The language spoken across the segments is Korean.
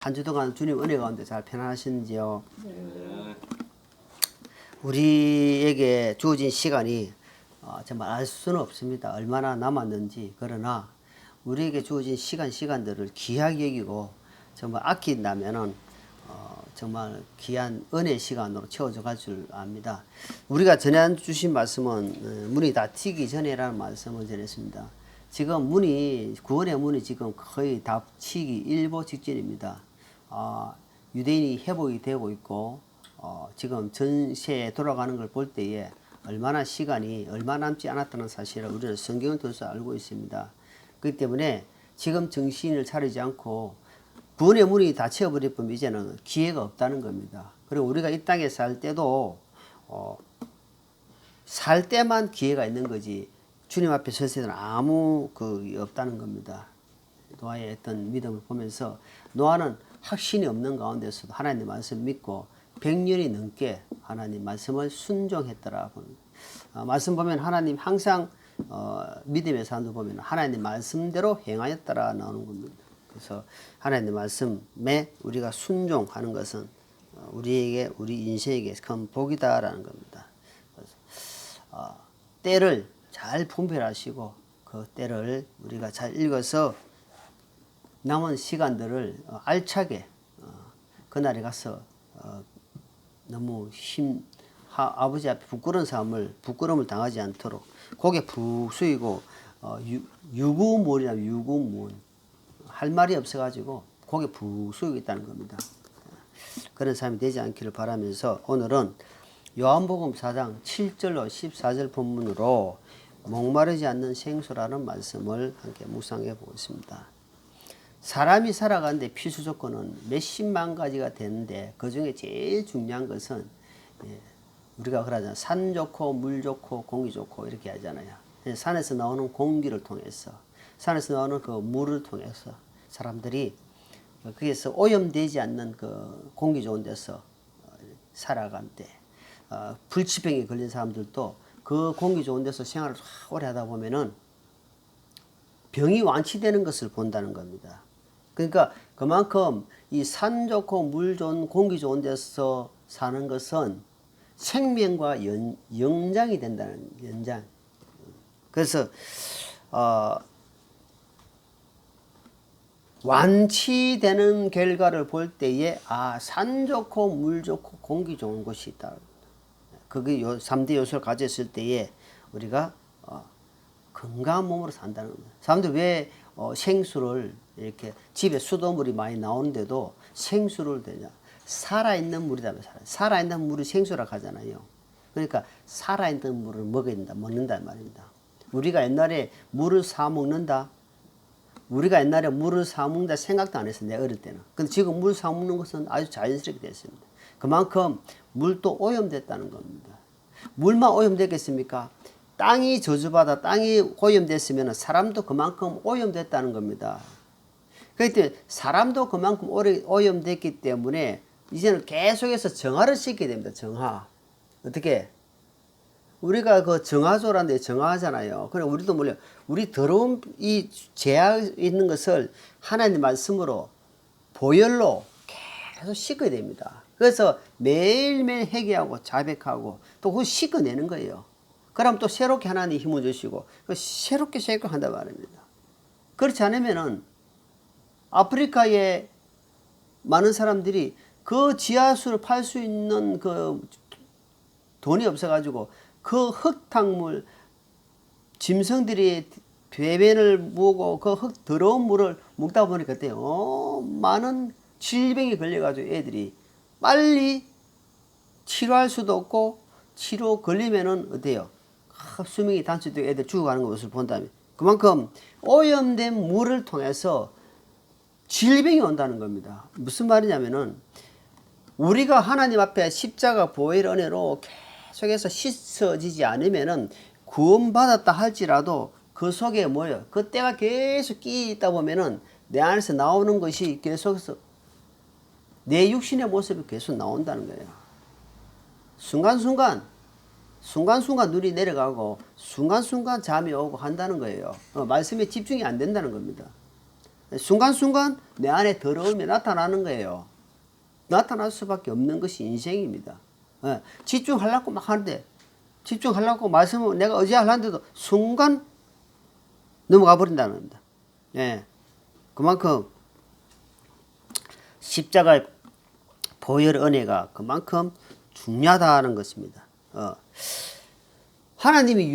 한 주 동안 주님 은혜 가운데 잘 편안하신지요? 우리에게 주어진 시간이 정말 알 수는 없습니다. 얼마나 남았는지. 그러나 우리에게 주어진 시간들을 귀하게 여기고 정말 아낀다면은 정말 귀한 은혜 시간으로 채워져 갈 줄 압니다. 우리가 전해 주신 말씀은 문이 닫히기 전에라는 말씀을 전했습니다. 지금 구원의 문이 지금 거의 닫히기 일보 직전입니다. 유대인이 회복이 되고 있고 지금 전세에 돌아가는 걸 볼 때에 얼마나 시간이 얼마 남지 않았다는 사실을 우리는 성경을 통해서 알고 있습니다. 그렇기 때문에 지금 정신을 차리지 않고 구원의 문이 닫혀버릴 뿐 이제는 기회가 없다는 겁니다. 그리고 우리가 이 땅에 살 때도 살 때만 기회가 있는 거지 주님 앞에 설 때는 아무 없다는 겁니다. 노아의 어떤 믿음을 보면서 노아는 확신이 없는 가운데서도 하나님 말씀 믿고 100년이 넘게 하나님 말씀을 순종했더라. 말씀 보면 하나님 항상 믿음의 사람들 보면 하나님 말씀대로 행하였더라 나오는 겁니다. 그래서 하나님 말씀에 우리가 순종하는 것은 우리에게 우리 인생에게 큰 복이다라는 겁니다. 그래서 때를 잘 분별하시고 그 때를 우리가 잘 읽어서 남은 시간들을 알차게 그날에 가서 너무 아버지 앞에 부끄러움을 당하지 않도록 고개 푹 숙이고 유구무원이라 유구무원 할 말이 없어가지고 고개 푹 숙이고 있다는 겁니다. 그런 삶이 되지 않기를 바라면서 오늘은 요한복음 4장 7절로 14절 본문으로 목마르지 않는 생수라는 말씀을 함께 묵상해 보겠습니다. 사람이 살아가는데 필수 조건은 몇십만 가지가 되는데 그 중에 제일 중요한 것은 우리가 그러잖아요. 산 좋고 물 좋고 공기 좋고 이렇게 하잖아요. 산에서 나오는 공기를 통해서 산에서 나오는 그 물을 통해서 사람들이 거기에서 오염되지 않는 그 공기 좋은 데서 살아갈 때 불치병에 걸린 사람들도 그 공기 좋은 데서 생활을 오래 하다 보면은 병이 완치되는 것을 본다는 겁니다. 그러니까 그만큼 이 산 좋고 물 좋은 공기 좋은 데서 사는 것은 생명과 연장이 된다는 연장. 그래서 완치되는 결과를 볼 때에 산 좋고 물 좋고 공기 좋은 곳이 있다. 그게 3대 요소를 가졌을 때에 우리가 건강한 몸으로 산다는 겁니다. 사람들 왜 생수를 이렇게 집에 수돗물이 많이 나오는데도 생수를 대냐? 살아있는 물이라면 살아있는 물이 생수라고 하잖아요. 그러니까 살아있는 물을 먹는다 말입니다. 우리가 옛날에 물을 사 먹는다. 우리가 옛날에 물을 사 먹는다 생각도 안 했어요. 내 어릴 때는. 근데 지금 물 사 먹는 것은 아주 자연스럽게 됐습니다. 그만큼 물도 오염됐다는 겁니다. 물만 오염됐겠습니까? 땅이 저주받아 땅이 오염됐으면 사람도 그만큼 오염됐다는 겁니다. 그렇기 때문에 사람도 그만큼 오염됐기 때문에 이제는 계속해서 정화를 시켜야 됩니다. 정화. 어떻게? 우리가 그 정화조라는데 정화하잖아요. 그래 우리도 몰라. 우리 더러운 이 죄악 있는 것을 하나님 말씀으로 보혈로 계속 씻어야 됩니다. 그래서 매일매일 회개하고 자백하고 또 그거 씻어내는 거예요. 그럼 또 새롭게 하나님 힘을 주시고 새롭게 한단 말입니다. 그렇지 않으면은 아프리카에 많은 사람들이 그 지하수를 팔 수 있는 그 돈이 없어가지고 그 흙탕물 짐승들이 배변을 무고 그 더러운 물을 먹다 보니까 어때요? 많은 질병이 걸려가지고 애들이 빨리 치료할 수도 없고 치료 걸리면은 어때요? 수명이 단축되고 애들 죽어가는 것을 본다면 그만큼 오염된 물을 통해서 질병이 온다는 겁니다. 무슨 말이냐면은 우리가 하나님 앞에 십자가 보혈 은혜로 계속해서 씻어지지 않으면은 구원받았다 할지라도 그 속에 뭐예요? 그 때가 계속 끼 있다 보면은 내 안에서 나오는 것이 계속해서 내 육신의 모습이 계속 나온다는 거예요. 순간순간 눈이 내려가고 순간순간 잠이 오고 한다는 거예요. 말씀에 집중이 안 된다는 겁니다. 순간순간 내 안에 더러움이 나타나는 거예요. 나타날 수밖에 없는 것이 인생입니다. 예, 집중하려고 막 하는데, 집중하려고 말씀을 내가 의지하려는데도 순간 넘어가 버린다는 겁니다. 예, 그만큼 십자가의 보혈 은혜가 그만큼 중요하다는 것입니다. 하나님이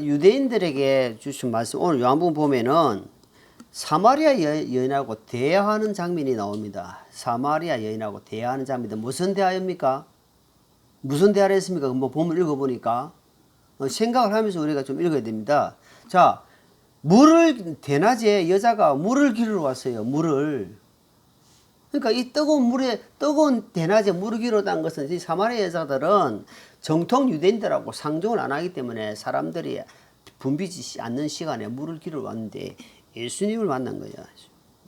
유대인들에게 주신 말씀, 오늘 요한복음 보면은 사마리아 여인하고 대화하는 장면이 나옵니다. 사마리아 여인하고 대화하는 장면인데 무슨 대화입니까? 무슨 대화를 했습니까? 뭐 본문 읽어보니까 생각을 하면서 우리가 좀 읽어야 됩니다. 자, 대낮에 여자가 물을 기르러 왔어요. 물을. 그러니까 이 뜨거운 대낮에 물을 기르러 간 것은 이 사마리아 여자들은 정통 유대인들하고 상종을 안 하기 때문에 사람들이 붐비지 않는 시간에 물을 기르러 왔는데 예수님을 만난 거예요.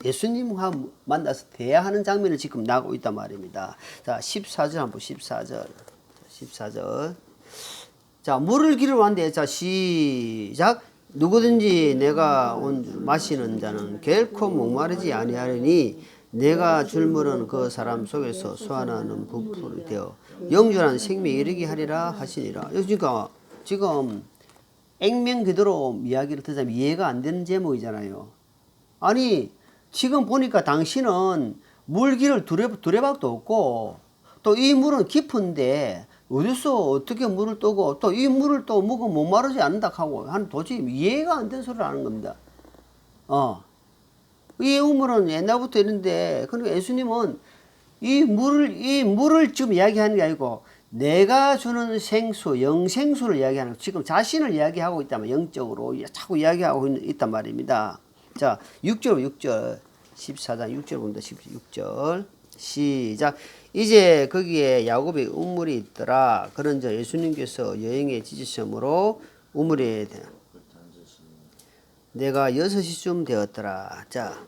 예수님과 만나서 대화하는 장면을 지금 나오고 있단 말입니다. 자, 14절 한번 14절. 자, 물을 기르러 왔는데, 자, 시작. 누구든지 내가 마시는 자는 결코 목마르지 아니하리니 내가 줄 물은 그 사람 속에서 솟아나는 부풀이 되어 영원한 생명에 이르게 하리라 하시니라. 그러니까 지금 액면 그대로 이야기를 듣자면 이해가 안 되는 제목이잖아요. 아니, 지금 보니까 당신은 물기를 두레박도 없고 또 이 물은 깊은데 어디서 어떻게 물을 뜨고 또 이 물을 또 먹으면 목마르지 않는다 하고 도저히 이해가 안 되는 소리를 하는 겁니다. 이 우물은 옛날부터 있는데, 그러니까 예수님은 이 물을 지금 이야기하는 게 아니고 내가 주는 생수, 영생수를 이야기하는, 지금 자신을 이야기하고 있다면 영적으로 자꾸 이야기하고 있단 말입니다. 자, 6절 14장 6절 봅니다. 6절 시작. 이제 거기에 야곱의 우물이 있더라. 그런저 예수님께서 여행에 지치심으로 우물에 내가 6시쯤 되었더라. 자,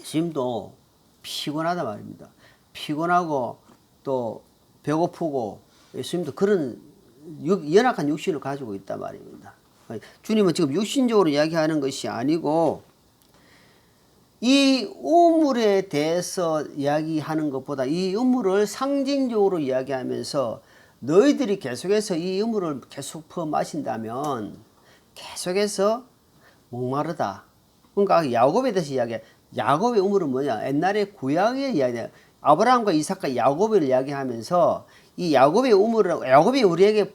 예수님도 피곤하다 말입니다. 피곤하고 또 배고프고 예수님도 그런 연약한 육신을 가지고 있단 말입니다. 주님은 지금 육신적으로 이야기하는 것이 아니고 이 우물에 대해서 이야기하는 것보다 이 우물을 상징적으로 이야기하면서 너희들이 계속해서 이 우물을 계속 퍼 마신다면 계속해서 목마르다. 그러니까 야곱에 대해서 이야기해. 야곱의 우물은 뭐냐? 옛날에 구약의 이야기야. 아브라함과 이삭과 야곱을 이야기하면서 이 야곱의 야곱이 우리에게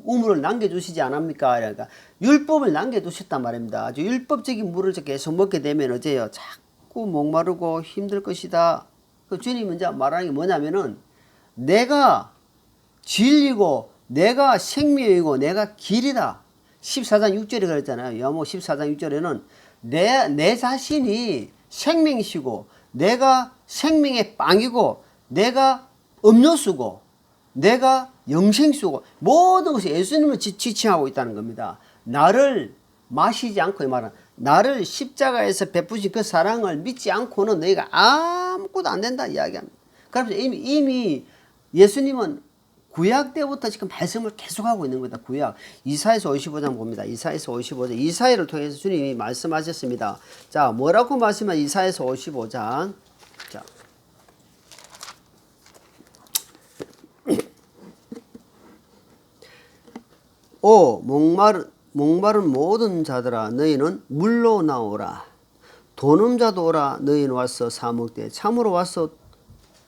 우물을 남겨주시지 않습니까? 그러니까 율법을 남겨두셨단 말입니다. 아주 율법적인 물을 계속 먹게 되면 어째요? 자꾸 목마르고 힘들 것이다. 그 주님은 이제 말하는 게 뭐냐면은 내가 진리고 내가 생명이고 내가 길이다. 14장 6절에 그랬잖아요. 요한복음 14장 6절에는 내 자신이 생명이시고 내가 생명의 빵이고 내가 음료수고 내가 영생수고 모든 것이 예수님을 지칭하고 있다는 겁니다. 나를 마시지 않고, 이 말은 나를 십자가에서 베푸신 그 사랑을 믿지 않고는 너희가 아무것도 안 된다 이야기합니다. 그래서 이미 예수님은 구약 때부터 지금 말씀을 계속하고 있는 겁니다. 구약 이사야서 55장 봅니다. 이사야서 55장 이사야를 통해서 주님이 말씀하셨습니다. 자, 뭐라고 말씀한 이사야서 55장. 자, 오 목마른 모든 자들아 너희는 물로 나오라. 돈 없는 자도 오라. 너희는 와서 사 먹되 참으로 와서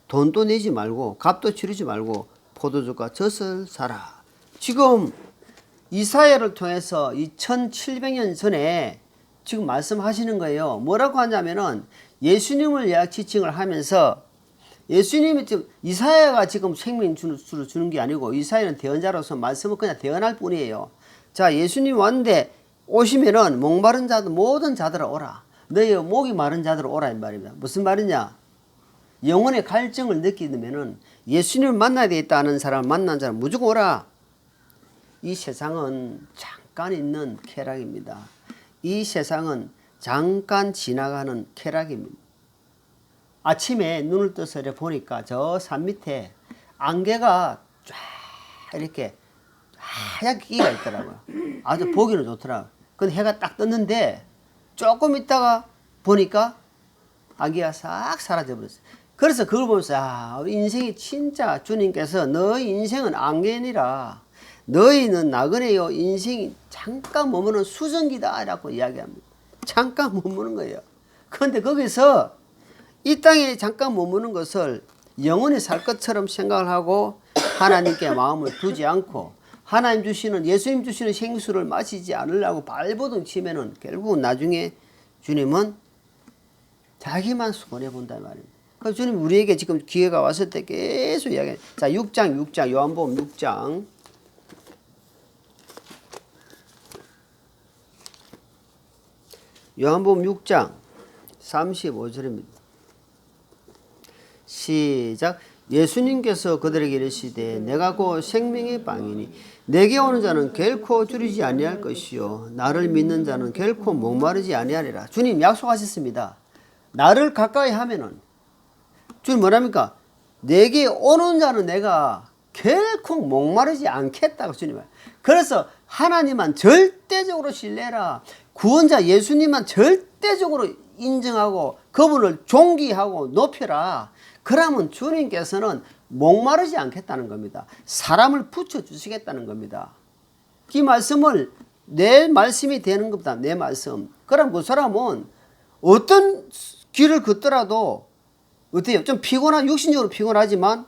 돈도 내지 말고 값도 치르지 말고 포도주과 젖을 사라. 지금 이사야를 통해서 2700년 전에 지금 말씀하시는 거예요. 뭐라고 하냐면은 예수님을 지칭을 하면서 예수님이 지금 이사야가 지금 생명수를 주는 게 아니고 이사야는 대언자로서 말씀을 그냥 대언할 뿐이에요. 자, 예수님 왔는데 오시면은 목마른 자들 모든 자들아 오라. 너희 목이 마른 자들아 오라 이 말입니다. 무슨 말이냐? 영혼의 갈증을 느끼면은 예수님을 만나야 되겠다는 사람을 만난 사람 무조건 오라. 이 세상은 잠깐 있는 쾌락입니다. 이 세상은 잠깐 지나가는 쾌락입니다. 아침에 눈을 떠서 보니까 저 산 밑에 안개가 쫙 이렇게 하얗게 끼가 있더라고요. 아주 보기는 좋더라고요. 근데 해가 딱 떴는데 조금 있다가 보니까 아기가 싹 사라져 버렸어요. 그래서 그걸 보면서 우리 인생이 진짜 주님께서 너희 인생은 안개니라. 너희는 나그네요. 인생이 잠깐 머무는 수증기다 라고 이야기합니다. 잠깐 머무는 거예요. 그런데 거기서 이 땅에 잠깐 머무는 것을 영원히 살 것처럼 생각을 하고 하나님께 마음을 두지 않고 하나님 주시는 예수님 주시는 생수를 마시지 않으려고 발버둥 치면은 결국은 나중에 주님은 자기만 손해본단 말입니다. 그래서 주님 우리에게 지금 기회가 왔을 때 계속 이야기해요. 자, 6장 요한복음 6장 요한복음 6장 35절입니다. 시작. 예수님께서 그들에게 이르시되 내가 곧 생명의 빵이니 내게 오는 자는 결코 줄이지 아니할 것이요 나를 믿는 자는 결코 목마르지 아니하리라. 주님 약속하셨습니다. 나를 가까이 하면은 주님 뭐랍니까? 내게 오는 자는 내가 결코 목마르지 않겠다고 주님 말. 그래서 하나님만 절대적으로 신뢰라. 구원자 예수님만 절대적으로 인정하고 그분을 존귀하고 높여라. 그러면 주님께서는 목마르지 않겠다는 겁니다. 사람을 붙여주시겠다는 겁니다. 이 말씀을 내 말씀이 되는 것보다 내 말씀. 그럼 그 사람은 어떤 길을 걷더라도 어때요? 좀 피곤한, 육신적으로 피곤하지만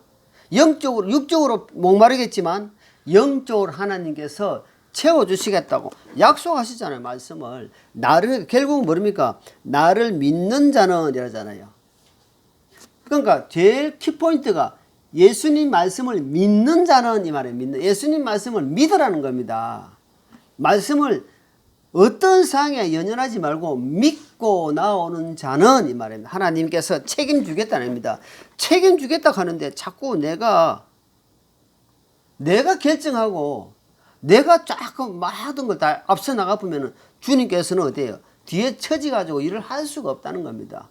육적으로 목마르겠지만 영적으로 하나님께서 채워주시겠다고 약속하시잖아요. 말씀을. 나를 결국은 뭐입니까? 나를 믿는 자는 이러잖아요. 그러니까 제일 키포인트가 예수님 말씀을 믿는 자는 이 말이에요. 믿는. 예수님 말씀을 믿으라는 겁니다. 말씀을 어떤 상황에 연연하지 말고 믿고 나오는 자는 이 말입니다. 하나님께서 책임주겠다는 겁니다. 책임주겠다고 하는데 자꾸 내가 결정하고 내가 조금 하던 걸 다 앞서 나가 보면 주님께서는 어때요? 뒤에 처지가지고 일을 할 수가 없다는 겁니다.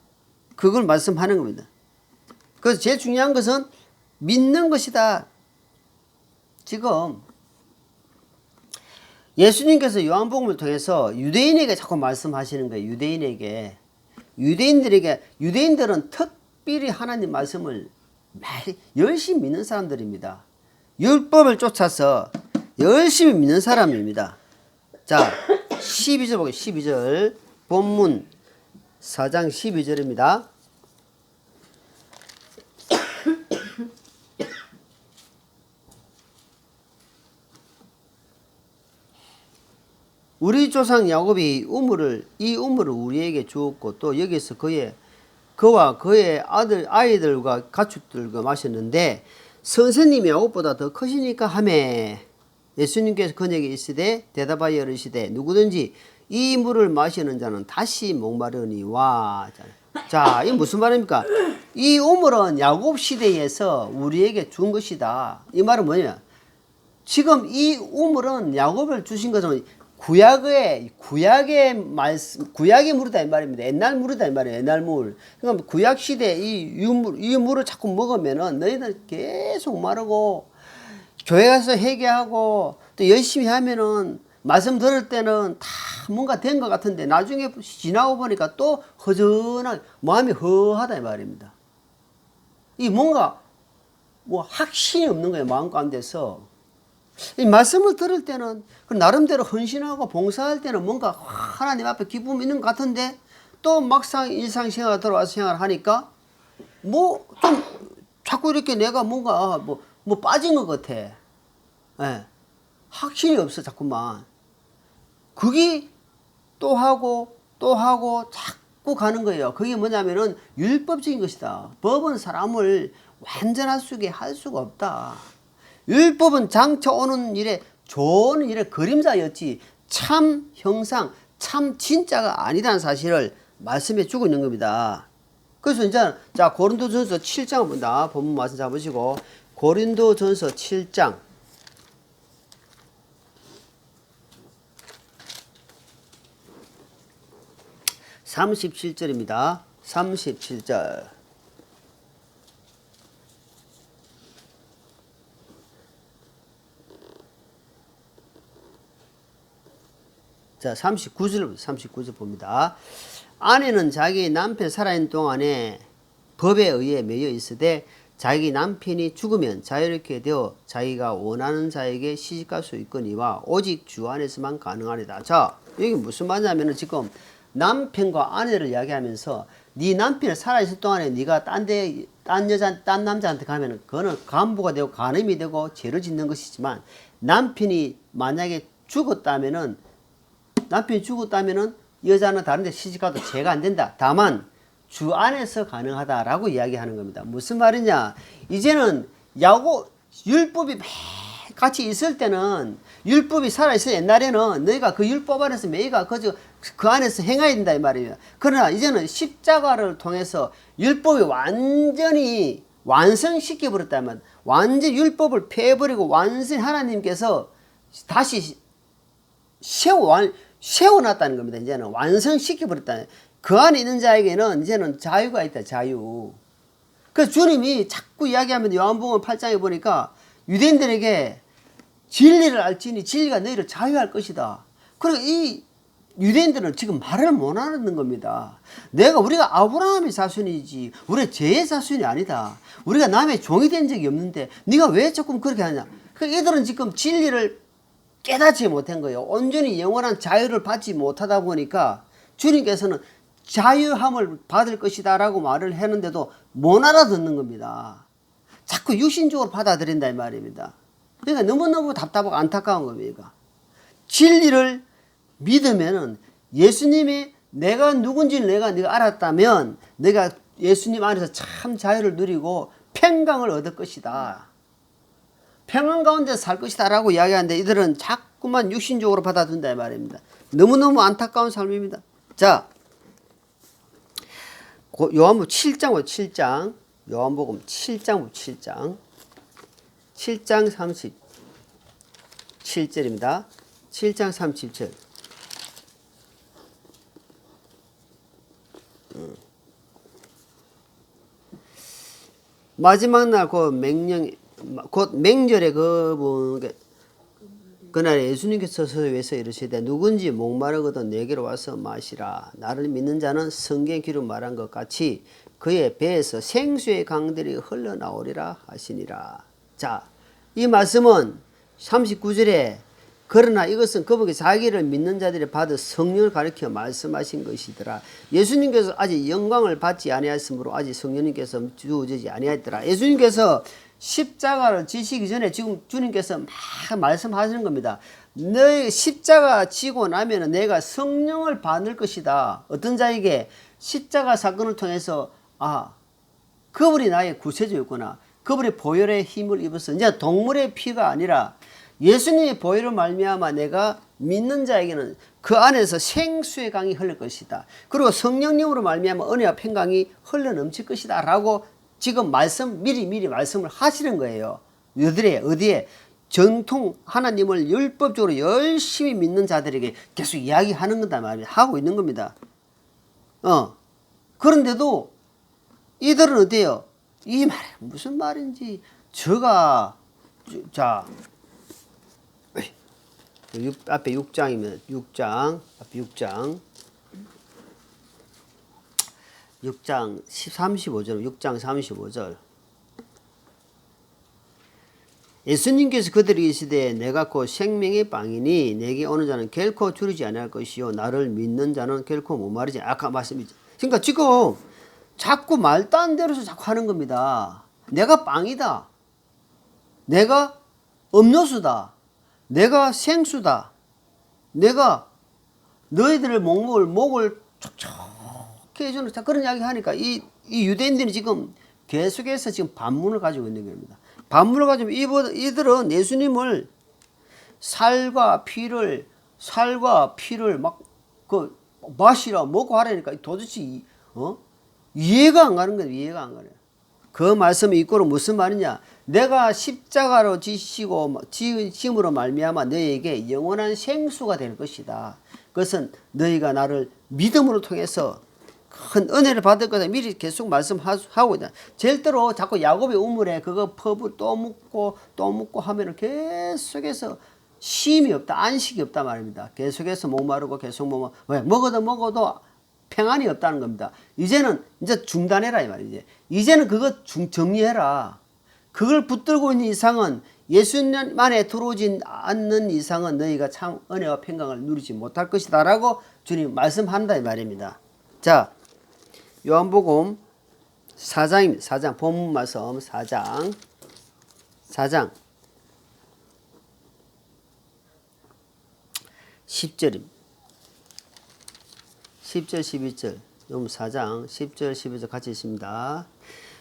그걸 말씀하는 겁니다. 그래서 제일 중요한 것은 믿는 것이다. 지금 예수님께서 요한복음을 통해서 유대인에게 자꾸 말씀하시는 거예요. 유대인들은 특별히 하나님 말씀을 열심히 믿는 사람들입니다. 율법을 쫓아서 열심히 믿는 사람입니다. 자, 12절 보겠습니다. 12절 본문 4장 12절입니다. 우리 조상 야곱이 이 우물을 우리에게 주었고 또 여기서 그와 그의 아이들과 가축들과 마셨는데 선생님이 야곱보다 더 크시니까 하매 예수님께서 그에게 이르시되 대답하여 이르시되 누구든지 이 물을 마시는 자는 다시 목마르니와. 자, 이 무슨 말입니까? 이 우물은 야곱 시대에서 우리에게 준 것이다. 이 말은 뭐냐? 지금 이 우물은 야곱을 주신 것은 구약의 물이다 이 말입니다. 옛날 물이다 이 말이에요. 옛날 물. 그러니까 구약 시대 이 물을 자꾸 먹으면은 너희들 계속 마르고 교회 가서 회개하고 또 열심히 하면은 말씀 들을 때는 다 뭔가 된 것 같은데 나중에 지나고 보니까 또 허전하게 마음이 허하다 이 말입니다. 이 뭔가 확신이 없는 거예요. 마음 가운데서. 이 말씀을 들을 때는 나름대로 헌신하고 봉사할 때는 뭔가 하나님 앞에 기쁨이 있는 것 같은데 또 막상 일상생활 들어와서 생활하니까 좀 자꾸 이렇게 내가 뭔가 빠진 것 같아. 예. 확신이 없어 자꾸만. 그게 또 하고 자꾸 가는 거예요. 그게 뭐냐면은 율법적인 것이다. 법은 사람을 완전하게 할 수가 없다. 율법은 장차 오는 일에 좋은 일의 그림자였지 참 형상, 참 진짜가 아니라는 사실을 말씀해 주고 있는 겁니다. 그래서 이제 자 고린도전서 7장을 본다. 본문 말씀 잡으시고 고린도전서 7장 37절입니다. 37절. 자, 39절 봅니다. 아내는 자기 남편 살아있는 동안에 법에 의해 매여 있으되 자기 남편이 죽으면 자유롭게 되어 자기가 원하는 자에게 시집갈 수 있거니와 오직 주 안에서만 가능하리다. 자, 여기 무슨 말이냐면은 지금 남편과 아내를 이야기하면서 네 남편이 살아있을 동안에 네가 딴 남자한테 가면은 그거는 간부가 되고 간음이 되고 죄를 짓는 것이지만 남편이 만약에 죽었다면은 여자는 다른 데 시집가도 죄가 안 된다. 다만 주 안에서 가능하다라고 이야기하는 겁니다. 무슨 말이냐? 이제는 율법이 같이 있을 때는 율법이 살아있을 옛날에는 너희가 그 율법 안에서 매이가 그 안에서 행해야 된다 이 말이에요. 그러나 이제는 십자가를 통해서 율법이 완전히 완성시켜 버렸다면 완전 율법을 폐해버리고 완전히 하나님께서 다시 세워놨다는 겁니다. 이제는 완성시켜 버렸다. 그 안에 있는 자에게는 이제는 자유가 있다. 자유. 그래서 주님이 자꾸 이야기하면 요한복음 8장에 보니까 유대인들에게 진리를 알지니 진리가 너희를 자유할 것이다. 그리고 이 유대인들은 지금 말을 못 하는 겁니다. 우리가 아브라함의 자손이지 우리가 죄의 자손이 아니다. 우리가 남의 종이 된 적이 없는데 네가 왜 조금 그렇게 하냐. 그러니까 이들은 지금 진리를 깨닫지 못한 거예요. 온전히 영원한 자유를 받지 못하다 보니까 주님께서는 자유함을 받을 것이다 라고 말을 했는데도 못 알아듣는 겁니다. 자꾸 육신적으로 받아들인다 이 말입니다. 그러니까 너무너무 답답하고 안타까운 겁니다. 진리를 믿으면은 예수님이 내가 누군지를 네가 알았다면 내가 예수님 안에서 참 자유를 누리고 평강을 얻을 것이다. 평안 가운데 살 것이다 라고 이야기하는데 이들은 자꾸만 육신적으로 받아든다 이 말입니다. 너무너무 안타까운 삶입니다. 자, 요한복음 7장 요한복음 7장 37절입니다. 7장 37절. 마지막 날 곧 맹절에 그날 예수님께서 서서에서 이르시되 누군지 목마르거든 내게로 와서 마시라. 나를 믿는 자는 성경 기록 말한 것 같이 그의 배에서 생수의 강들이 흘러나오리라 하시니라. 자, 이 말씀은 39절에 그러나 이것은 그분께 자기를 믿는 자들이 받은 성령을 가리켜 말씀하신 것이더라. 예수님께서 아직 영광을 받지 아니하였으므로 아직 성령님께서 주어지지 아니하였더라. 예수님께서 십자가를 지시기 전에 지금 주님께서 막 말씀하시는 겁니다. 너희 십자가 지고 나면 내가 성령을 받을 것이다. 어떤 자에게 십자가 사건을 통해서 그분이 나의 구세주였구나. 그분이 보혈의 힘을 입어서 이제 동물의 피가 아니라 예수님의 보혈을 말미암아 내가 믿는 자에게는 그 안에서 생수의 강이 흘릴 것이다. 그리고 성령님으로 말미암아 은혜와 평강이 흘러 넘칠 것이다 라고 지금 미리 말씀을 하시는 거예요. 어디에? 정통 하나님을 율법적으로 열심히 믿는 자들에게 계속 이야기하는 거다 말이에요. 하고 있는 겁니다. 그런데도 이들은 어때요? 이 말이 무슨 말인지 앞에 6장이면 6장 35절 예수님께서 그들에게 이르시되 내가 곧 생명의 빵이니 내게 오는 자는 결코 줄이지 아니할 것이요 나를 믿는 자는 결코 목마르지. 아까 말씀이죠. 그러니까 지금 자꾸 말도 안 대로서 자꾸 하는 겁니다. 내가 빵이다. 내가 음료수다. 내가 생수다. 내가 너희들의 목을 촉촉히 해주는 그런 이야기 하니까 이 유대인들이 지금 계속해서 지금 반문을 가지고 있는 겁니다. 반문을 가지고 이들은 예수님을 살과 피를 막 마시라 먹고 하라니까 도대체 이해가 안 가는 거예요. 이해가 안 가요. 그 말씀이 이꼬로 무슨 말이냐? 내가 십자가로 지심으로 말미암아 너희에게 영원한 생수가 될 것이다. 그것은 너희가 나를 믿음으로 통해서 큰 은혜를 받을 거다. 미리 계속 말씀하고 있다. 절대로 자꾸 야곱의 우물에 그거 퍼부 또 묻고 하면은 계속해서 쉼이 없다. 안식이 없다 말입니다. 계속해서 목마르고 계속 왜 먹어도 평안이 없다는 겁니다. 이제는 이제 중단해라 이 말이지. 이제는 그거 정리해라. 그걸 붙들고 있는 이상은 예수님 안에 들어오지 않는 이상은 너희가 참 은혜와 평강을 누리지 못할 것이다 라고 주님 말씀한다 이 말입니다. 자, 요한복음 4장입니다. 4장 본문 말씀 4장 10절입니다. 10절 12절 요한 4장 10절 12절 같이 있습니다.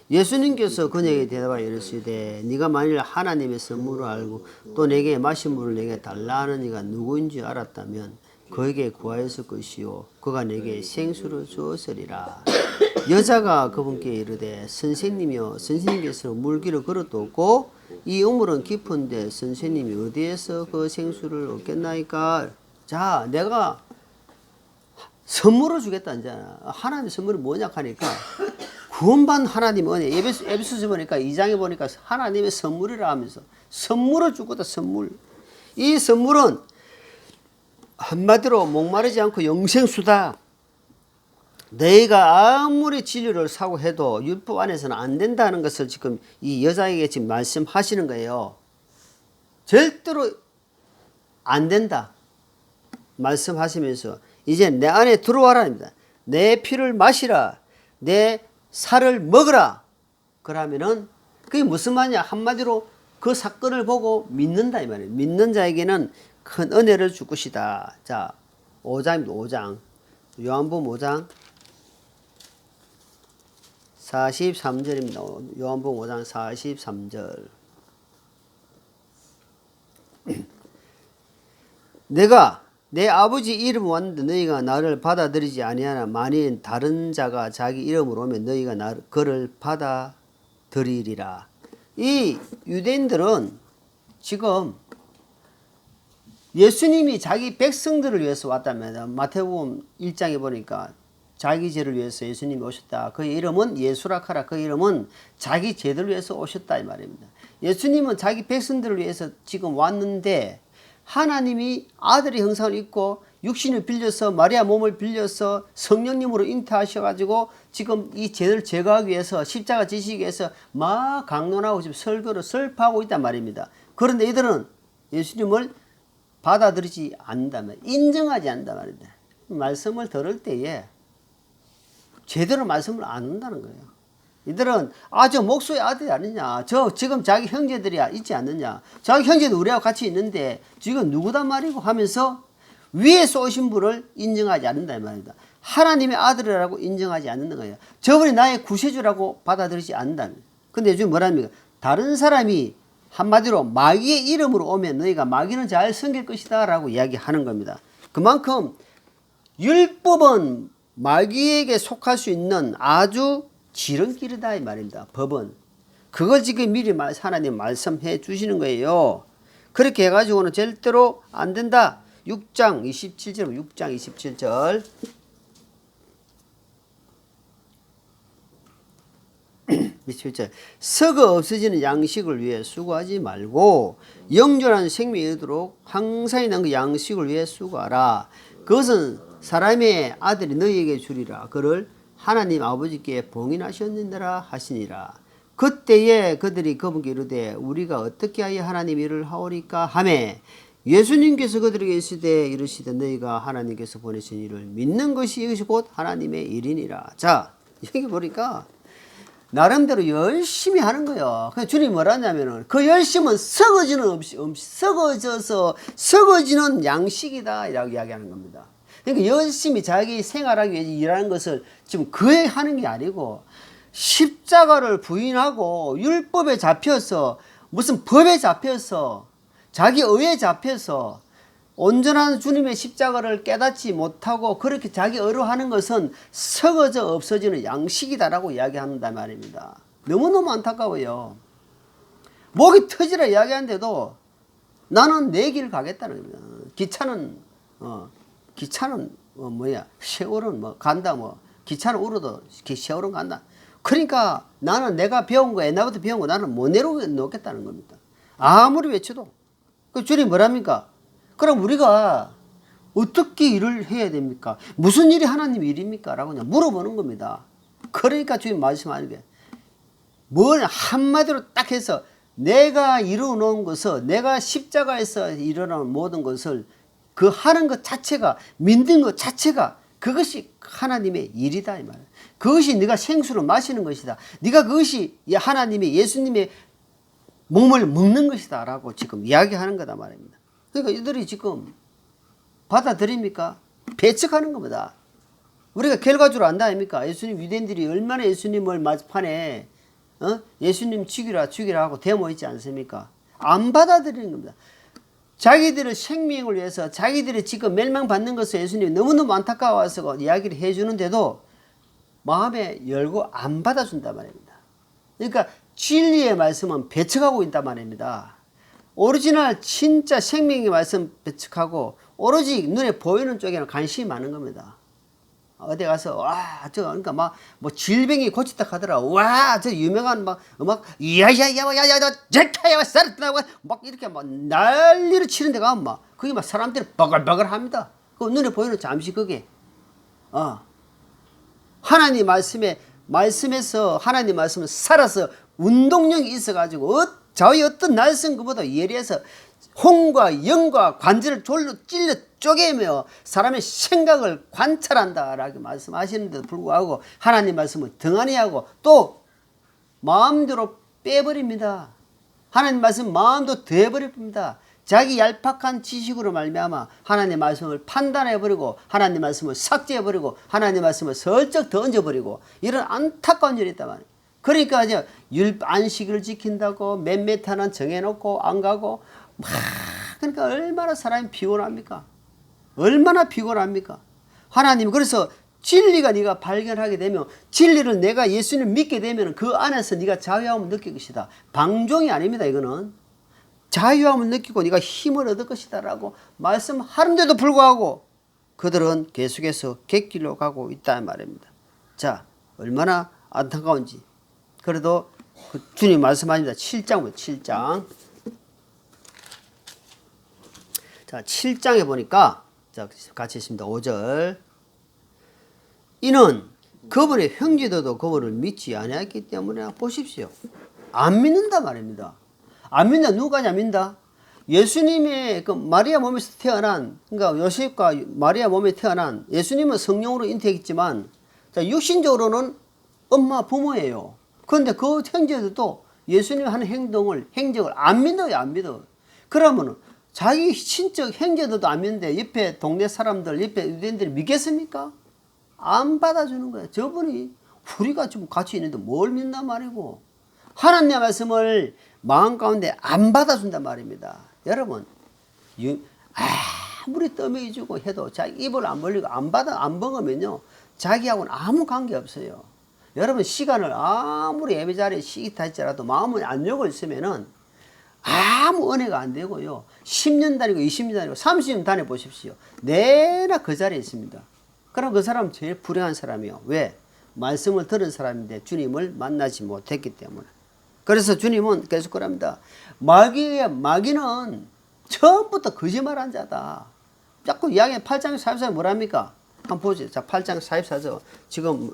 예수님께서 그녀에게 대답하여 이르시되 네가 만일 하나님의 선물을 알고 또 내게 마실 물을 내게 달라 하는 이가 누구인지 알았다면 그에게 구하였을 것이요 그가 내게 생수를 주었으리라. 여자가 그분께 이르되 선생님이여 선생님께서 물기를 그릇뒀고 이 우물은 깊은데 선생님이 어디에서 그 생수를 얻겠나이까. 자, 내가 선물을 주겠다 이제. 하나님의 선물이 뭐냐 하니까 구원받은 하나님 은혜. 에베소서 보니까 2장에 보니까 하나님의 선물이라 하면서 선물을 주고다. 선물. 이 선물은 한마디로 목마르지 않고 영생수다. 너희가 아무리 진리를 사고해도 율법 안에서는 안 된다는 것을 지금 이 여자에게 지금 말씀하시는 거예요. 절대로 안 된다 말씀하시면서 이제 내 안에 들어와라입니다. 내 피를 마시라. 내 살을 먹으라. 그러면은 그게 무슨 말이냐. 한마디로 그 사건을 보고 믿는다 이 말이에요. 믿는 자에게는 큰 은혜를 줄 것이다. 자, 5장입니다. 5장. 요한복음 5장 43절입니다. 요한복음 5장 43절. 내가 내 아버지 이름 왔는데 너희가 나를 받아들이지 아니하나 만일 다른 자가 자기 이름으로 오면 너희가 그를 받아들이리라. 이 유대인들은 지금 예수님이 자기 백성들을 위해서 왔다면 마태복음 1장에 보니까 자기 죄를 위해서 예수님이 오셨다. 그의 이름은 예수라 하라. 그 이름은 자기 죄를 위해서 오셨다 이 말입니다. 예수님은 자기 백성들을 위해서 지금 왔는데 하나님이 아들의 형상을 입고 육신을 빌려서 마리아 몸을 빌려서 성령님으로 잉태하셔가지고 지금 이 죄를 제거하기 위해서 십자가 지시기 위해서 막 강론하고 지금 설교를 설파하고 있단 말입니다. 그런데 이들은 예수님을 받아들이지 않는다면 인정하지 않는단 말입니다. 말씀을 들을 때에 제대로 말씀을 안 한다는 거예요. 이들은 저 목소의 아들이 아니냐. 저 지금 자기 형제들이 있지 않느냐. 자기 형제도 우리하고 같이 있는데 지금 누구단 말이고 하면서 위에서 오신 분을 인정하지 않는다 이 말입니다. 하나님의 아들이라고 인정하지 않는 거예요. 저분이 나의 구세주라고 받아들이지 않는다. 근데 요즘 뭐랍니까? 다른 사람이 한마디로 마귀의 이름으로 오면 너희가 마귀는 잘 섬길 것이다 라고 이야기하는 겁니다. 그만큼 율법은 마귀에게 속할 수 있는 아주 지름길이다 이 말입니다. 법은. 그걸 지금 미리 하나님 말씀해 주시는 거예요. 그렇게 해가지고는 절대로 안 된다. 6장 27절 6장 27절 27절 썩어 없어지는 양식을 위해 수고하지 말고 영존한 생명이 이르도록 항상 있는 그 양식을 위해 수고하라. 그것은 사람의 아들이 너희에게 주리라. 그를 하나님 아버지께 봉인하셨느니라 하시니라. 그때에 그들이 그분께 이르되 우리가 어떻게 하여 하나님 일을 하오리까 하매 예수님께서 그들에게 이르시되 너희가 하나님께서 보내신 일을 믿는 것이 이것이 곧 하나님의 일이니라. 자, 여기 보니까 나름대로 열심히 하는 거예요. 그래서 주님이 뭐라 하냐면은 그 열심은 썩어지는 썩어지는 양식이다 라고 이야기하는 겁니다. 그러니까 열심히 자기 생활하기 위해서 일하는 것을 지금 그에 하는 게 아니고 십자가를 부인하고 율법에 잡혀서 무슨 법에 잡혀서 자기 의에 잡혀서 온전한 주님의 십자가를 깨닫지 못하고 그렇게 자기 의로 하는 것은 썩어져 없어지는 양식이다라고 이야기한단 말입니다. 너무너무 안타까워요. 목이 터지라 이야기하는데도 나는 내 길 가겠다는 겁니다. 기차는 세월은 간다 기차는 울어도 세월은 간다. 그러니까 나는 내가 배운 거 옛날부터 배운 거 나는 못 내려놓겠다는 겁니다. 아무리 외쳐도. 그 주님 뭐랍니까? 그럼 우리가 어떻게 일을 해야 됩니까? 무슨 일이 하나님 일입니까? 라고 그냥 물어보는 겁니다. 그러니까 주님 말씀하는 게 뭘 한마디로 딱 해서 내가 이루어 놓은 것을, 내가 십자가에서 일어나는 모든 것을 그 하는 것 자체가, 믿는 것 자체가 그것이 하나님의 일이다 이 말이야. 그것이 네가 생수로 마시는 것이다. 네가 그것이 하나님의, 예수님의 몸을 먹는 것이다 라고 지금 이야기하는 거다 말입니다. 그러니까 이들이 지금 받아들입니까? 배척하는 겁니다. 우리가 결과적으로 안다 아닙니까? 예수님 유대인들이 얼마나 예수님을 마지판에 예수님 죽이라 하고 데모 있지 않습니까? 안 받아들이는 겁니다. 자기들의 생명을 위해서 자기들이 지금 멸망받는 것을 예수님이 너무너무 안타까워서 이야기를 해주는데도 마음에 열고 안 받아준단 말입니다. 그러니까 진리의 말씀은 배척하고 있단 말입니다. 오리지널 진짜 생명의 말씀 배척하고 오로지 눈에 보이는 쪽에는 관심이 많은 겁니다. 어디 가서 그러니까 막 뭐 질병이 고쳤다 하더라. 저 유명한 막 음악 야야야야야야 제카야 사르트나고 막 이렇게 막 난리를 치는 데가 막 그게 막 사람들이 버글버글합니다. 그 눈에 보이는 잠시 그게 하나님 말씀에서 하나님 말씀을 살아서 운동력이 있어가지고 저희 어떤 날선 것보다 예리해서 혼과 영과 관절을 졸로 찔러 쪼개며 사람의 생각을 관찰한다라고 말씀하시는데도 불구하고 하나님 말씀을 등한히하고 또 마음대로 빼버립니다. 하나님 말씀 마음도 대버립니다. 자기 얄팍한 지식으로 말미암아 하나님 말씀을 판단해버리고 하나님 말씀을 삭제해버리고 하나님 말씀을 슬쩍 던져버리고 이런 안타까운 일이 있단 말이에요. 그러니까 이제 안식일을 지킨다고 몇몇 하나 정해놓고 안 가고 그러니까 얼마나 사람이 피곤합니까? 얼마나 피곤합니까? 하나님 그래서 진리가 네가 발견하게 되면 진리를 내가 예수님 믿게 되면 그 안에서 네가 자유함을 느낄 것이다. 방종이 아닙니다. 이거는 자유함을 느끼고 네가 힘을 얻을 것이다 라고 말씀하는데도 불구하고 그들은 계속해서 객길로 가고 있다 말입니다. 자, 얼마나 안타까운지. 그래도 그 주님 말씀하십니다. 7장부터 7장. 자, 7장에 보니까 자, 같이 있습니다. 5절. 이는 그분의 형제들도 그분을 믿지 아니했기 때문에 보십시오. 안 믿는다 말입니다. 안 믿는다. 누가냐 믿는다? 예수님의 그 마리아 몸에서 태어난, 그러니까 요셉과 마리아 몸에 태어난 예수님은 성령으로 잉태했지만 자, 육신적으로는 엄마 부모예요. 그런데 그 형제들도 예수님 하는 행적을 안 믿어요. 안 믿어. 그러면은 자기 친척 형제들도 안 믿는데 옆에 동네 사람들, 옆에 유대인들이 믿겠습니까? 안 받아주는 거예요. 저분이 우리가 지금 같이 있는데 뭘 믿단 말이고 하나님의 말씀을 마음 가운데 안 받아준단 말입니다. 여러분 아무리 떠먹여주고 해도 자기 입을 안 벌리고 안 먹으면요 자기하고는 아무 관계 없어요. 여러분 시간을 아무리 예배 자리에 시기타 할지라도 마음에 안 열고 있으면은 아무 은혜가 안 되고요. 10년 다니고 20년 다니고 30년 다녀보십시오. 내나 그 자리에 있습니다. 그럼 그 사람은 제일 불행한 사람이요. 왜? 말씀을 들은 사람인데 주님을 만나지 못했기 때문에. 그래서 주님은 계속 그럽니다. 마귀는 처음부터 거짓말한 자다. 자꾸 이야기 8장 44절 뭐랍니까? 한번 보죠. 자, 8장 44절. 지금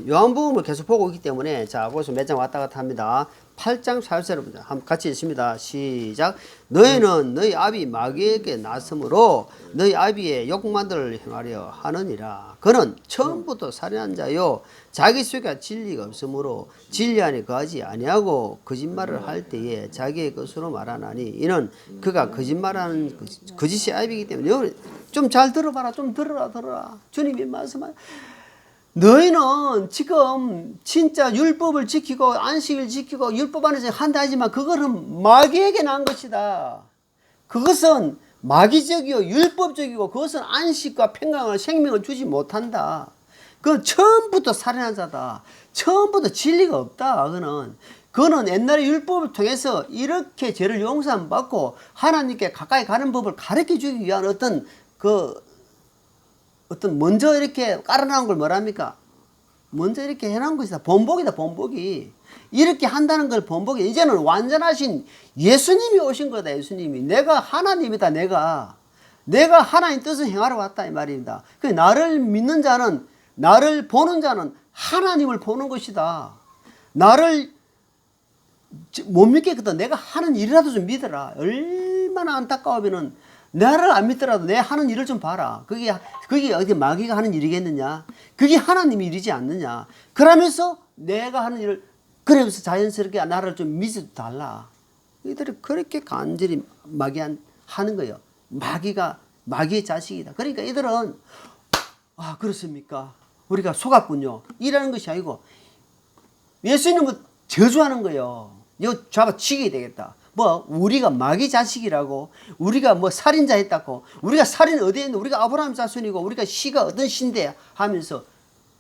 요한복음을 계속 보고 있기 때문에 자, 거기서 몇 장 왔다 갔다 합니다. 8장 44절 보자. 한번 같이 읽습니다. 시작. 너희는 너희 아비 마귀에게 났으므로 너희 아비의 욕만들을 행하려 하느니라. 그는 처음부터 살인한 자요 자기 속에 진리가 없으므로 진리 안에 거하지 아니하고 거짓말을 할 때에 자기의 것으로 말하나니 이는 그가 거짓말하는 거짓의 아비이기 때문에 좀 잘 들어봐라. 좀 들어라. 주님이 말씀하는 너희는 지금 진짜 율법을 지키고 안식을 지키고 율법 안에서 한다 하지만 그거는 마귀에게 난 것이다. 그것은 마귀적이요 율법적이고 그것은 안식과 평강을 생명을 주지 못한다. 그건 처음부터 살인한 자다. 처음부터 진리가 없다. 그거는 옛날에 율법을 통해서 이렇게 죄를 용서받고 하나님께 가까이 가는 법을 가르쳐 주기 위한 어떤 먼저 이렇게 깔아놓은 걸 뭐랍니까? 먼저 이렇게 해놓은 것이다. 본보기다, 본보기. 이렇게 한다는 걸 본보기. 이제는 완전하신 예수님이 오신 거다, 예수님이. 내가 하나님이다, 내가 하나님 뜻을 행하러 왔다, 이 말입니다. 그 나를 믿는 자는, 나를 보는 자는 하나님을 보는 것이다. 나를 못 믿겠거든. 내가 하는 일이라도 좀 믿어라. 얼마나 안타까우면은 나를 안 믿더라도 내 하는 일을 좀 봐라. 그게 어디 마귀가 하는 일이겠느냐? 그게 하나님 일이지 않느냐? 그러면서 내가 하는 일을, 그러면서 자연스럽게 나를 좀 믿어 달라. 이들이 그렇게 간절히 하는 거예요. 마귀의 자식이다. 그러니까 이들은, 아, 그렇습니까? 우리가 속았군요. 이라는 것이 아니고, 예수님은 저주하는 거예요. 이거 잡아치게 되겠다. 뭐 우리가 마귀 자식이라고, 우리가 뭐 살인자 했다고, 우리가 살인 어디에 있는, 우리가 아브라함 자손이고, 우리가 씨가 어떤 씨인데 하면서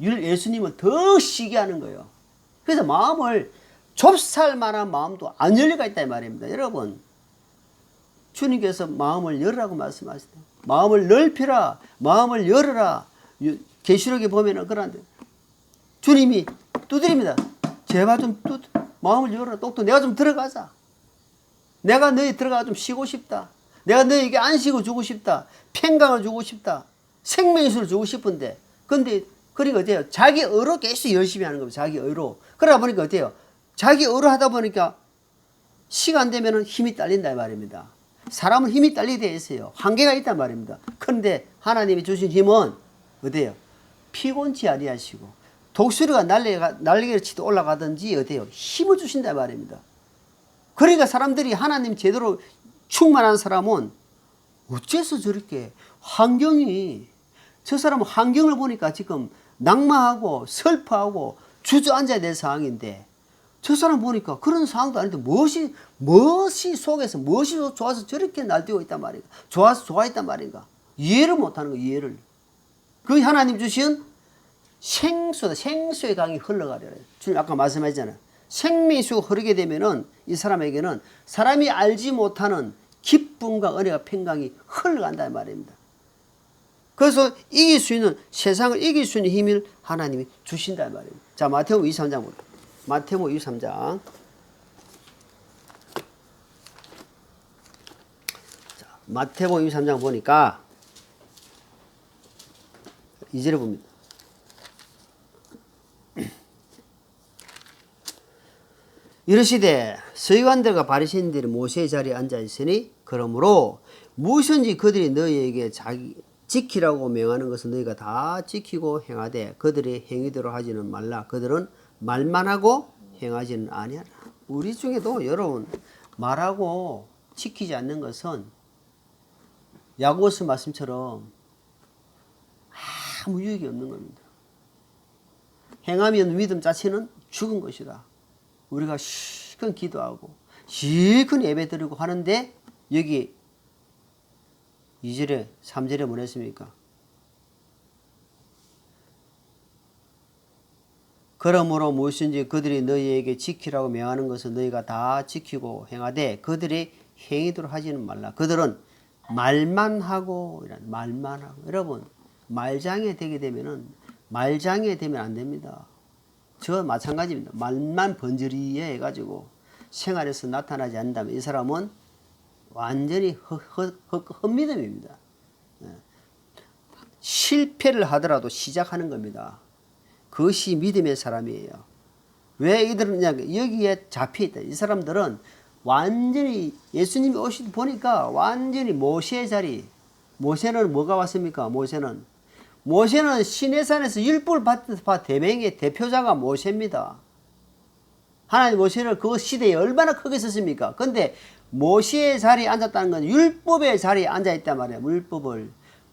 예수님은 더 시게 하는 거예요. 그래서 마음을 좁쌀 만한 마음도 안 열려가 있다 이 말입니다. 여러분, 주님께서 마음을 열으라고 말씀하시다. 마음을 넓히라, 마음을 열어라. 계시록에 보면은 그런데 주님이 두드립니다. 제발 좀 마음을 열어라. 똑똑 내가 좀 들어가자. 내가 너희 들어가 좀 쉬고 싶다. 내가 너희에게 안식을 주고 싶다. 평강을 주고 싶다. 생명수를 주고 싶은데. 근데 그러니까 어때요? 자기 의로 계속 열심히 하는 겁니다. 자기 의로. 그러다 보니까 어때요? 자기 의로 하다 보니까 시간 되면은 힘이 딸린다 이 말입니다. 사람은 힘이 딸리게 되어 있어요. 한계가 있단 말입니다. 그런데 하나님이 주신 힘은 어때요? 피곤치 아니하시고 독수리가 날개를 치듯 올라가든지 어때요? 힘을 주신다 이 말입니다. 그러니까 사람들이 하나님 제대로 충만한 사람은 어째서 저렇게 저 사람은 환경을 보니까 지금 낙마하고 슬퍼하고 주저앉아야 될 상황인데 저 사람 보니까 그런 상황도 아닌데 무엇이 속에서 무엇이 좋아서 저렇게 날뛰고 있단 말인가? 좋아했단 말인가? 이해를 못하는 거예요. 이해를. 그 하나님 주신 생수의 강이 흘러가려요. 주님 아까 말씀하셨잖아요. 생명의 수가 흐르게 되면은 이 사람에게는 사람이 알지 못하는 기쁨과 은혜와 평강이 흘러간다는 말입니다. 그래서 이길 수 있는, 세상을 이길 수 있는 힘을 하나님이 주신다는 말입니다. 자, 마태복음 23장 보세요. 마태복음 23장. 자, 마태복음 23장 보니까 2절에 봅니다. 이르시되 서기관들과 바리새인들이 모세의 자리에 앉아 있으니 그러므로 무엇인지 그들이 너희에게 지키라고 명하는 것은 너희가 다 지키고 행하되 그들의 행위대로 하지는 말라. 그들은 말만 하고 행하지는 아니하라. 우리 중에도 여러분 말하고 지키지 않는 것은 야고보서 말씀처럼 아무 유익이 없는 겁니다. 행함이 없는 믿음 자체는 죽은 것이다. 우리가 실컷 기도하고 실컷 예배 드리고 하는데 여기 2절에 3절에 뭐라 했습니까? 그러므로 무엇인지 그들이 너희에게 지키라고 명하는 것은 너희가 다 지키고 행하되 그들의 행위대로 하지는 말라. 그들은 말만 하고 여러분 말장애 되게 되면은 말장애 되면 안 됩니다. 저 마찬가지입니다. 말만 번지르르 해가지고 생활에서 나타나지 않는다면 이 사람은 완전히 헛믿음입니다. 실패를 하더라도 시작하는 겁니다. 그것이 믿음의 사람이에요. 왜 이들은 여기에 잡혀있다. 이 사람들은 완전히 예수님이 오실 보니까 완전히 모세의 자리. 모세는 뭐가 왔습니까? 모세는 시내산에서 율법을 받은 대맹의 대표자가 모세입니다. 하나님 모세를 그 시대에 얼마나 크게 썼습니까? 근데 모세의 자리에 앉았다는 건 율법의 자리에 앉아있단 말이에요.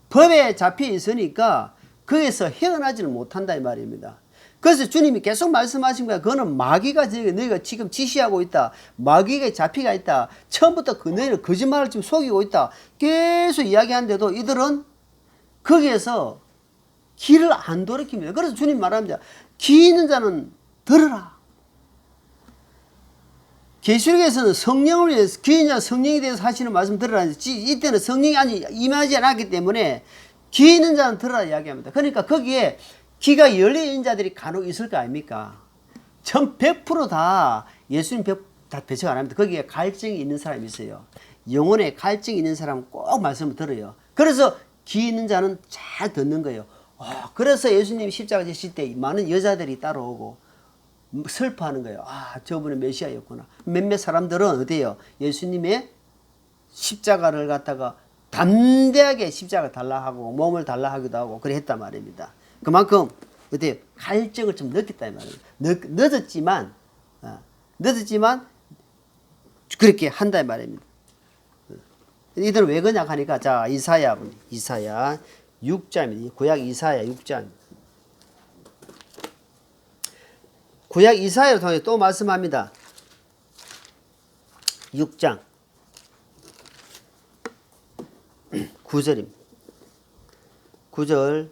법에 잡혀 있으니까 거기서 헤어나지는 못한다 이 말입니다. 그래서 주님이 계속 말씀하신 거야. 그거는 마귀가 너희가 지금 지시하고 있다. 마귀가 잡히가 있다. 처음부터 너희를 거짓말을 지금 속이고 있다. 계속 이야기하는데도 이들은 거기에서 귀를 안 돌이킵니다. 그래서 주님 말합니다. 귀 있는 자는 들으라. 계시록에서는 성령을 위해서 귀 있는 자 성령에 대해서 하시는 말씀 들으라. 이때는 성령이 아직 임하지 않았기 때문에 귀 있는 자는 들으라 이야기합니다. 그러니까 거기에 귀가 열려있는 자들이 간혹 있을 거 아닙니까? 전 100%다 예수님 다 배척 안 합니다. 거기에 갈증이 있는 사람이 있어요. 영혼에 갈증이 있는 사람은 꼭 말씀을 들어요. 그래서 귀 있는 자는 잘 듣는 거예요. 그래서 예수님이 십자가 지실 때 많은 여자들이 따라오고 슬퍼하는 거예요. 저분은 메시아였구나. 몇몇 사람들은 어때요? 예수님의 십자가를 갖다가 담대하게 십자가 달라 하고 몸을 달라 하기도 하고 그래 했단 말입니다. 그만큼 어때요? 갈증을 좀 느꼈다 이 말입니다. 늦었지만 그렇게 한다 이 말입니다. 이들은 왜 그냐 하니까 자 이사야 6장입니다. 구약 이사야 6장. 구약 이사야를 통해 또 말씀합니다. 6장 9절입니다. 9절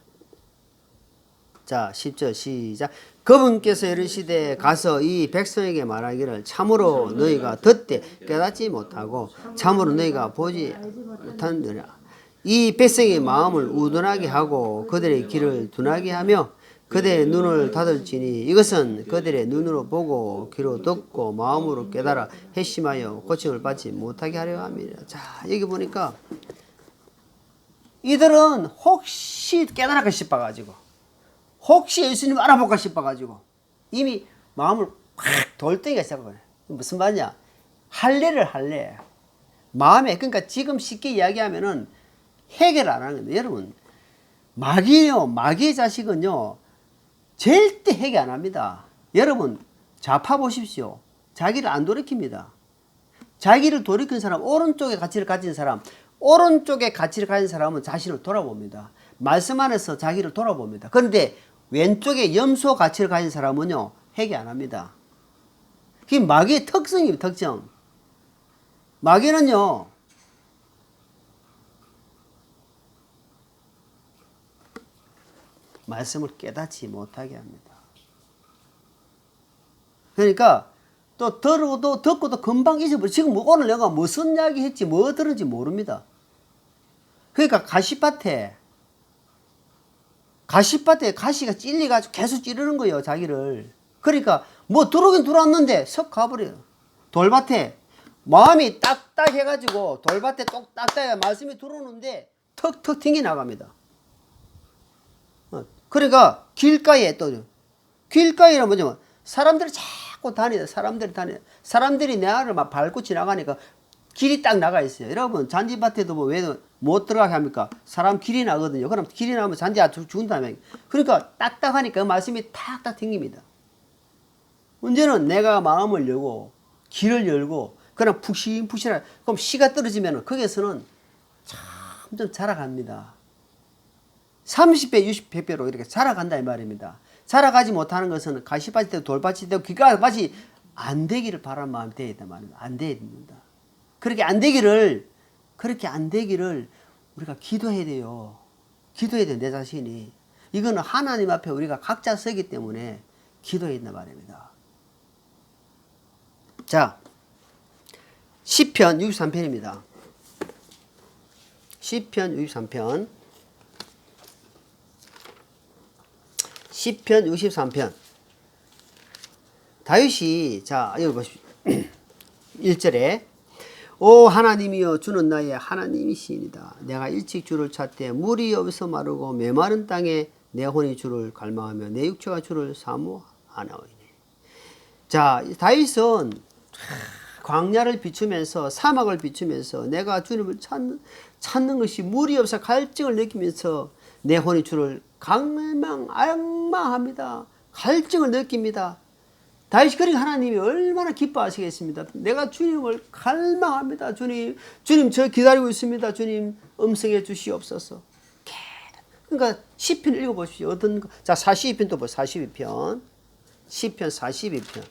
자 10절 시작. 그분께서 이르시되 가서 이 백성에게 말하기를 참으로 너희가 듣되 깨닫지 못하고 참으로 너희가 보지 못하느니라. 이 백성의 마음을 우둔하게 하고 그들의 귀를 둔하게 하며 그들의 눈을 닫을지니 이것은 그들의 눈으로 보고 귀로 듣고 마음으로 깨달아 회심하여 고침을 받지 못하게 하려 함이라. 자 여기 보니까 이들은 혹시 깨달을까 싶어가지고 혹시 예수님 알아볼까 싶어가지고 이미 마음을 확 돌덩이가 시작하거든요. 무슨 말이냐? 할례. 마음에 그러니까 지금 쉽게 이야기하면은 해결 안 하는 겁니다. 여러분 마귀의 자식은요 절대 해결 안 합니다. 여러분 좌파 보십시오. 자기를 안 돌이킵니다. 자기를 돌이킨 사람, 오른쪽에 가치를 가진 사람, 오른쪽에 가치를 가진 사람은 자신을 돌아봅니다. 말씀 안에서 자기를 돌아봅니다. 그런데 왼쪽에 염소 가치를 가진 사람은요 회개 안 합니다. 그게 마귀의 특성입니다. 특성. 마귀는요 말씀을 깨닫지 못하게 합니다. 그러니까 또 듣고도 금방 잊어버려. 지금 오늘 내가 무슨 이야기 했지 뭐 들은지 모릅니다. 그러니까 가시밭에 가시가 찔려가지고 계속 찌르는 거예요 자기를. 그러니까 뭐 들어오긴 들어왔는데 석 가버려요. 돌밭에 마음이 딱딱해가지고 돌밭에 딱딱해 말씀이 들어오는데 턱턱 튕겨 나갑니다. 그러니까 길가에는 뭐냐면 사람들이 자꾸 다니다. 사람들이 내 안을 막 밟고 지나가니까 길이 딱 나가 있어요. 여러분 잔디밭에도 뭐 왜 못 들어가게 합니까? 사람 길이 나거든요. 그럼 길이 나면 잔디가 죽는다며. 그러니까 딱딱하니까 그 말씀이 탁탁 튕깁니다. 문제는 내가 마음을 열고 길을 열고 그냥 푹신푹신한 그럼 씨가 떨어지면 거기에서는 점점 자라갑니다. 30배, 60배로 이렇게 자라간다 이 말입니다. 자라가지 못하는 것은 가시밭이 되고 돌밭이 되고 귓가밭이 안 되기를 바라는 마음이 되어야 된다 말입니다. 안 되어야 됩니다. 그렇게 안 되기를 우리가 기도해야 돼요. 기도해야 돼요. 내 자신이. 이거는 하나님 앞에 우리가 각자 서기 때문에 기도해야 된다 말입니다. 자, 시편 63편입니다. 시편 63편. 시편 63편. 다윗이 자 여기 보십시오. 1절에 오 하나님이여 주는 나의 하나님이시니이다. 내가 일찍 주를 찾되 물이 없어 마르고 메마른 땅에 내 혼이 주를 갈망하며 내 육체가 주를 사모하나이네. 자 다윗은 광야를 비추면서 사막을 비추면서 내가 주님을 찾는 것이 물이 없어 갈증을 느끼면서 내 혼이 주를 갈망합니다. 갈증을 느낍니다. 다윗이 그러니까 하나님이 얼마나 기뻐하시겠습니다. 내가 주님을 갈망합니다. 주님 저 기다리고 있습니다. 주님 음성해 주시옵소서. 그러니까 시편 읽어보십시오. 어떤 거. 자 42편도 보세요. 42편. 시편 42편.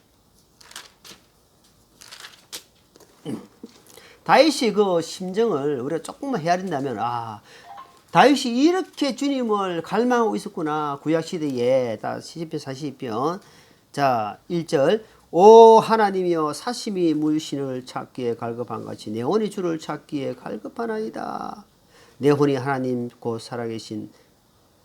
다윗이 그 심정을 우리가 조금만 헤아린다면 다윗이 이렇게 주님을 갈망하고 있었구나. 구약시대에 시편 42편 자 1절 오 하나님이여 사심이 물신을 찾기에 갈급한같이 내 혼이 주를 찾기에 갈급하나이다. 내 혼이 하나님 곧 살아계신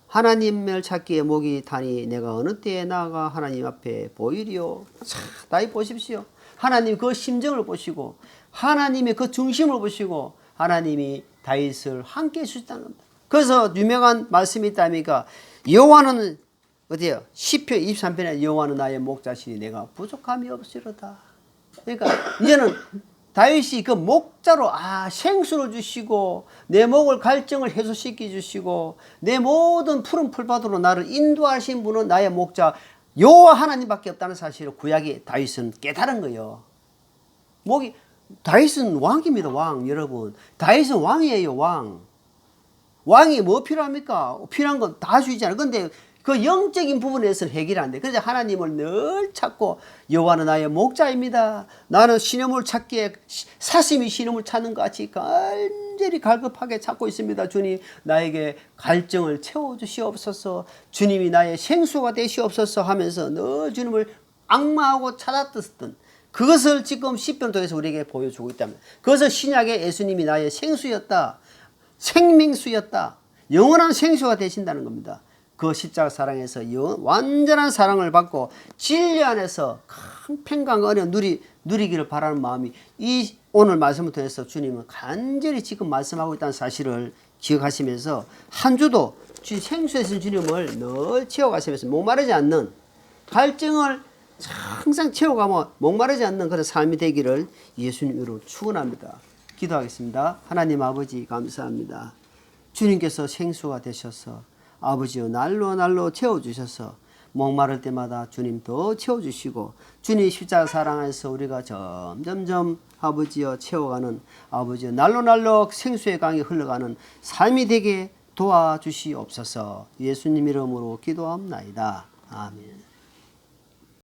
하나님을 찾기에 목이 타니 내가 어느 때에 나아가 하나님 앞에 보이리요. 자, 다시 보십시오. 하나님 그 심정을 보시고 하나님의 그 중심을 보시고 하나님이 다윗을 함께 해주셨다는 겁니다. 그래서 유명한 말씀이 있다니까 여호와는 어디요? 시편 23편에 여호와는 나의 목자시니 내가 부족함이 없으리로다. 그러니까 이제는 다윗이 그 목자로 생수를 주시고 내 목을 갈증을 해소시켜 주시고 내 모든 푸른 풀밭으로 나를 인도하신 분은 나의 목자 여호와 하나님밖에 없다는 사실을 구약의 다윗은 깨달은 거예요. 다윗은 왕입니다. 왕. 여러분 다윗은 왕이에요. 왕이 뭐 필요합니까? 필요한 건 다 주시잖아요. 근데 그 영적인 부분에서는 해결이 안 돼. 그래서 하나님을 늘 찾고 여호와는 나의 목자입니다. 나는 시냇물 찾기에 사슴이 시냇물 찾는 것 같이 간절히 갈급하게 찾고 있습니다. 주님 나에게 갈증을 채워주시옵소서. 주님이 나의 생수가 되시옵소서 하면서 늘 주님을 악마하고 찾았던 그것을 지금 시편 통해서 우리에게 보여주고 있다면 그것은 신약의 예수님이 나의 생수였다. 생명수였다. 영원한 생수가 되신다는 겁니다. 그 십자가 사랑에서 완전한 사랑을 받고 진리 안에서 큰 평강과 은혜 누리기를 바라는 마음이 이 오늘 말씀을 통해서 주님은 간절히 지금 말씀하고 있다는 사실을 기억하시면서 한 주도 생수에서 주님을 늘 채워가시면서 목마르지 않는 갈증을 항상 채워가며 목마르지 않는 그런 삶이 되기를 예수님으로 축원합니다. 기도하겠습니다. 하나님 아버지 감사합니다. 주님께서 생수가 되셔서 아버지여 날로 채워주셔서 목마를 때마다 주님 더 채워주시고 주님 십자가 사랑 안에서 우리가 점점점 아버지여 채워가는 아버지여 날로 생수의 강이 흘러가는 삶이 되게 도와주시옵소서. 예수님 이름으로 기도합나이다. 아멘.